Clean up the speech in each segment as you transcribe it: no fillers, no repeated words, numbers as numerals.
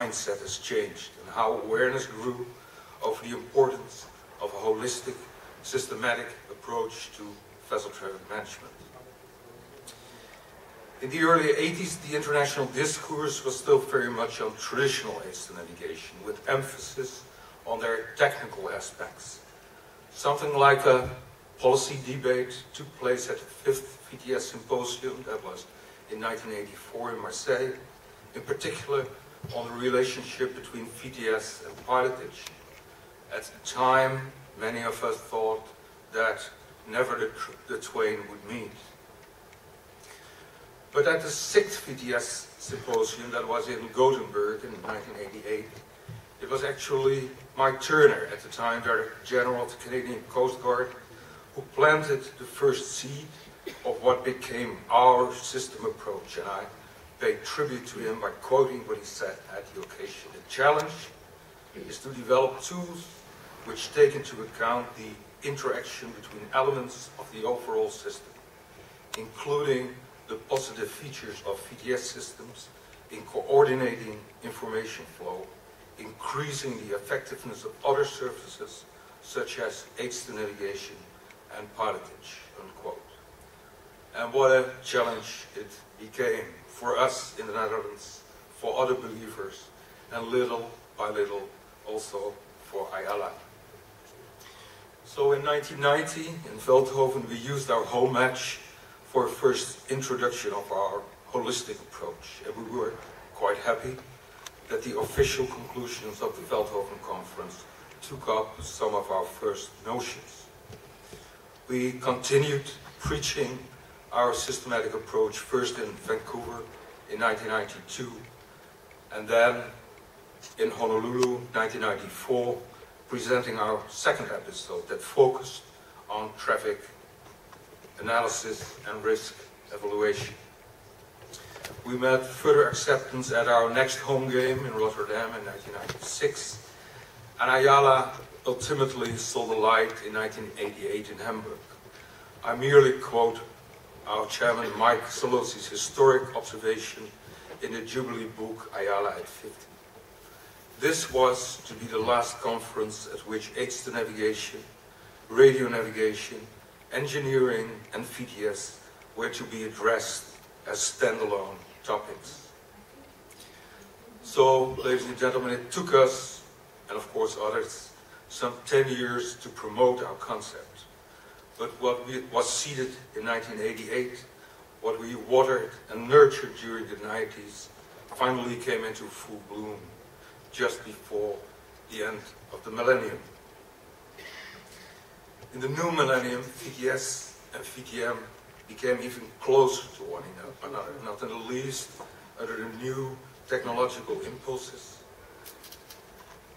mindset has changed and how awareness grew over the importance of a holistic, systematic approach to vessel traffic management. In the early 80s, the international discourse was still very much on traditional aids to navigation, with emphasis on their technical aspects. Something like a policy debate took place at the 5th VTS symposium, that was in 1984 in Marseille, in particular on the relationship between VTS and pilotage. At the time, many of us thought that never the twain would meet. But at the 6th VTS symposium, that was in Gothenburg in 1988, it was actually Mike Turner, at the time Director General of the Canadian Coast Guard, who planted the first seed of what became our system approach. And I pay tribute to him by quoting what he said at the occasion. The challenge is to develop tools which take into account the interaction between elements of the overall system, including the positive features of VTS systems in coordinating information flow, increasing the effectiveness of other services such as aids to navigation and pilotage, unquote. And what a challenge it became for us in the Netherlands, for other believers, and little by little also for IALA. So in 1990 in Veldhoven we used our home match for a first introduction of our holistic approach, and we were quite happy that the official conclusions of the Veldhoven conference took up some of our first notions. We continued preaching our systematic approach first in Vancouver in 1992, and then in Honolulu 1994, presenting our second episode that focused on traffic analysis and risk evaluation. We met further acceptance at our next home game in Rotterdam in 1996, and IALA ultimately saw the light in 1988 in Hamburg. I merely quote our chairman Mike Solosi's historic observation in the Jubilee book IALA at 50. This was to be the last conference at which aids to navigation, radio navigation, engineering and VTS were to be addressed as standalone topics. So, ladies and gentlemen, it took us, and of course others, some 10 years to promote our concept. But what was seeded in 1988, what we watered and nurtured during the 90s, finally came into full bloom just before the end of the millennium. In the new millennium, VTS and VTM became even closer to one another, not in the least under the new technological impulses.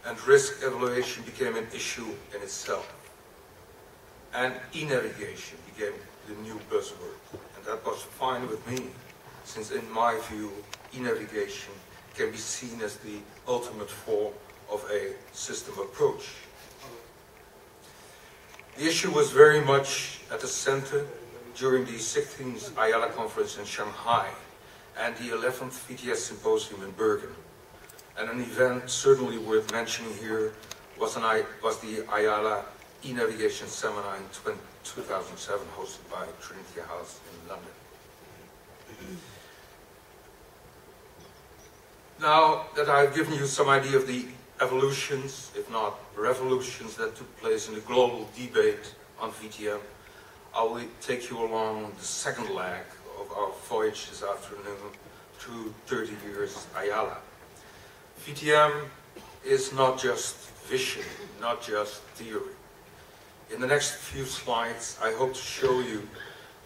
And risk evaluation became an issue in itself. And e-navigation became the new buzzword. And that was fine with me, since in my view, e-navigation can be seen as the ultimate form of a system approach. The issue was very much at the center during the 16th IALA conference in Shanghai and the 11th VTS symposium in Bergen. And an event certainly worth mentioning here was the IALA e-navigation seminar in 2007 hosted by Trinity House in London. Now that I've given you some idea of the evolutions, if not revolutions, that took place in the global debate on VTM, I will take you along the second leg of our voyage this afternoon through 30 years IALA. VTM is not just vision, not just theory. In the next few slides, I hope to show you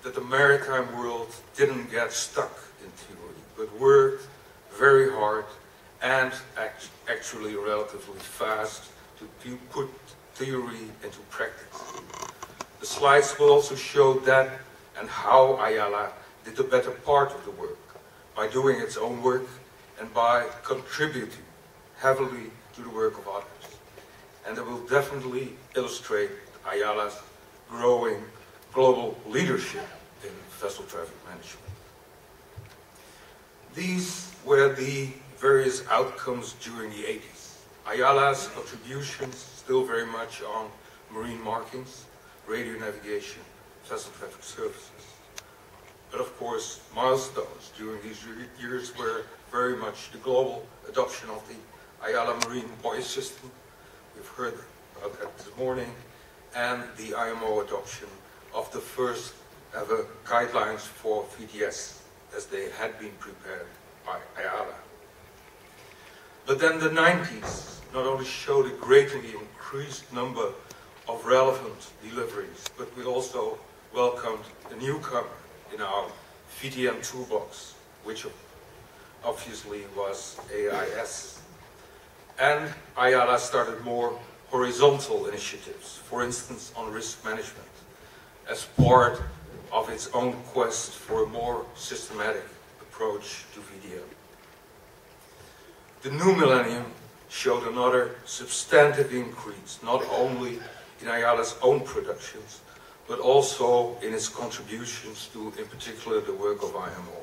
that the maritime world didn't get stuck in theory, but worked very hard and actually relatively fast to put theory into practice. The slides will also show that and how IALA did the better part of the work, by doing its own work and by contributing heavily to the work of others. And they will definitely illustrate IALA's growing global leadership in vessel traffic management. These were the various outcomes during the 80s. IALA's contributions still very much on marine markings, radio navigation, vessel traffic services. But of course, milestones during these years were very much the global adoption of the IALA marine buoy system. We've heard about that this morning, and the IMO adoption of the first ever guidelines for VTS as they had been prepared by IALA. But then the 90s not only showed a greatly increased number of relevant deliveries, but we also welcomed a newcomer in our VTM toolbox, which obviously was AIS. And IALA started more horizontal initiatives, for instance on risk management, as part of its own quest for a more systematic approach to VTM. The new millennium showed another substantive increase, not only in IALA's own productions, but also in its contributions to, in particular, the work of IMO.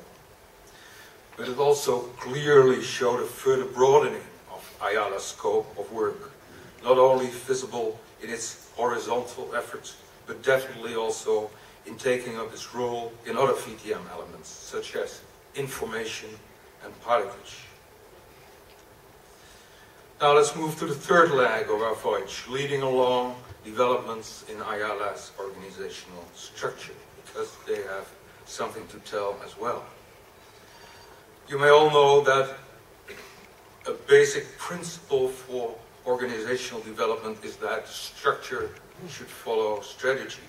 But it also clearly showed a further broadening of IALA's scope of work, not only visible in its horizontal efforts, but definitely also in taking up its role in other VTM elements, such as information and pilotage. Now let's move to the third leg of our voyage, leading along developments in IALA's organizational structure, because they have something to tell as well. You may all know that a basic principle for organizational development is that structure should follow strategy.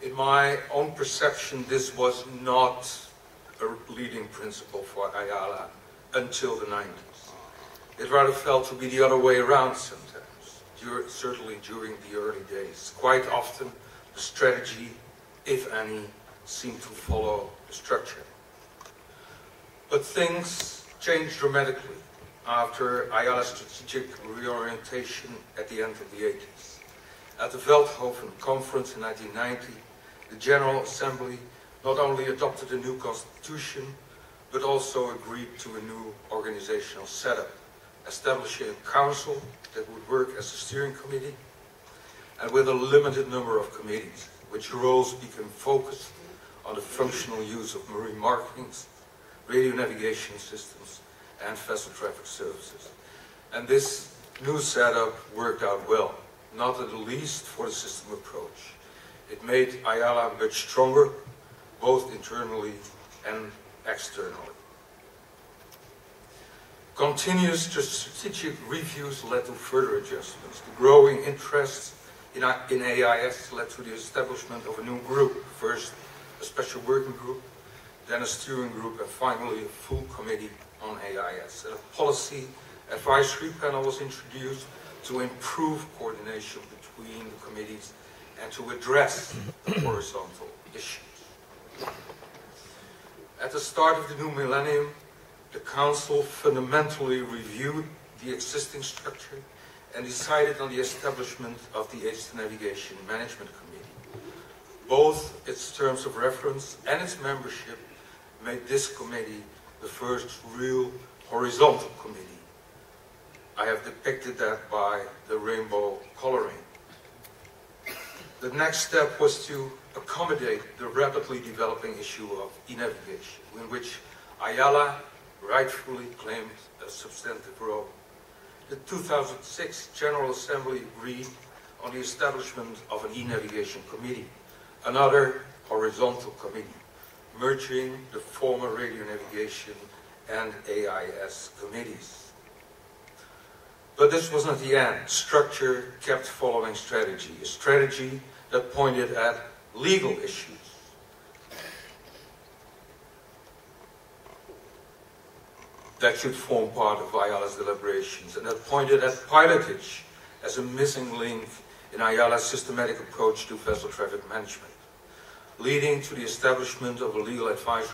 In my own perception, this was not a leading principle for IALA until the 90s. It rather felt to be the other way around sometimes, certainly during the early days. Quite often, the strategy, if any, seemed to follow the structure. But things changed dramatically after IALA's strategic reorientation at the end of the 80s. At the Veldhoven Conference in 1990, the General Assembly not only adopted a new constitution, but also agreed to a new organizational setup, establishing a council that would work as a steering committee, and with a limited number of committees, which roles became focused on the functional use of marine markings, radio navigation systems, and vessel traffic services. And this new setup worked out well, not at the least for the system approach. It made IALA much stronger, both internally and externally. Continuous strategic reviews led to further adjustments. The growing interest in AIS led to the establishment of a new group. First, a special working group, then a steering group, and finally a full committee on AIS. And a policy advisory panel was introduced to improve coordination between the committees and to address horizontal issues. At the start of the new millennium, the Council fundamentally reviewed the existing structure and decided on the establishment of the Aids to Navigation Management Committee. Both its terms of reference and its membership made this committee the first real horizontal committee. I have depicted that by the rainbow coloring. The next step was to accommodate the rapidly developing issue of e-navigation, in which IALA rightfully claimed a substantive role. The 2006 General Assembly agreed on the establishment of an e-navigation committee, another horizontal committee, merging the former radio navigation and AIS committees. But this was not the end. Structure kept following strategy, a strategy that pointed at legal issues. That should form part of IALA's deliberations, and that pointed at pilotage as a missing link in IALA's systematic approach to vessel traffic management, leading to the establishment of a legal advisory